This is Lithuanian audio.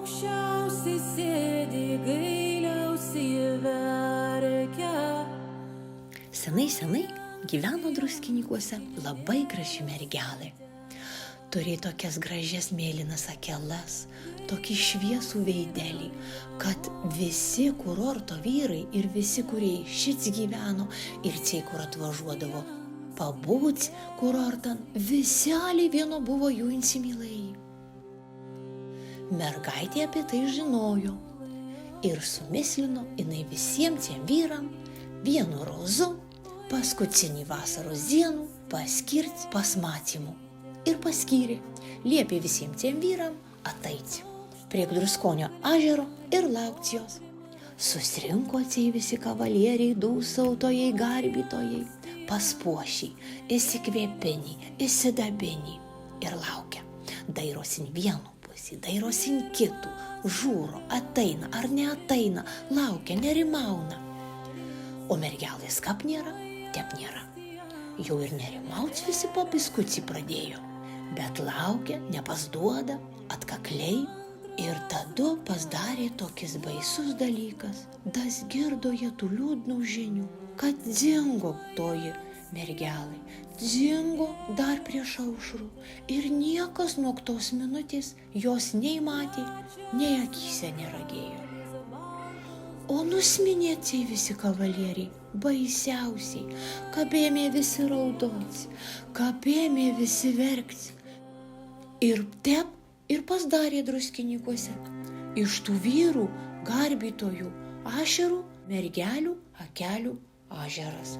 aukščiausiai sėdi, gailiausiai verkia. Senai gyveno Druskinykuose labai graži mergelė. Turėjo tokias gražias mėlynas akelas, tokį šviesų veidelį, kad visi kurorto vyrai ir visi, kurie šits gyveno ir tie, kur atvažiuodavo pabūt kurortan, viseliai vieno buvo jų insimilai. Mergaitė apie tai žinojo ir sumislino jinai visiems tiem vyram vienu rozu paskutinį vasaros dienų paskirti pasmatymų. Ir paskyrė, liepė visiems tiem vyram ateiti prie Druskonio ežero ir laukti jos. Susirinko tie visi kavalieriai, dūsautojai, garbytojai, paspuošiai, įsikvėpiniai, įsidabiniai ir laukia. Dairosin vienu pusį, dairosin kitų, žūro, ateina ar neateina, laukia, nerimauna. O mergelės kap nėra, tep nėra. Jau ir nerimauts visi po biskutį pradėjo. Bet laukia, nepasduoda, atkakliai. Ir tada pasidarė tokis baisus dalykas. Das girdo jie tų liūdnų žinių, kad dingo toji mergelė. Dingo dar prieš aušrų. Ir niekas nuo tos minutės jos nei matė, nei akyse neragėjo. O nusminėti visi kavalieriai baisiausiai, kabėmė visi raudots, kabėmė visi verkti. Ir tep ir pasidarė Druskinykuose. Iš tų vyrų, garbytojų, ašerų, mergelių, akelių ežeras.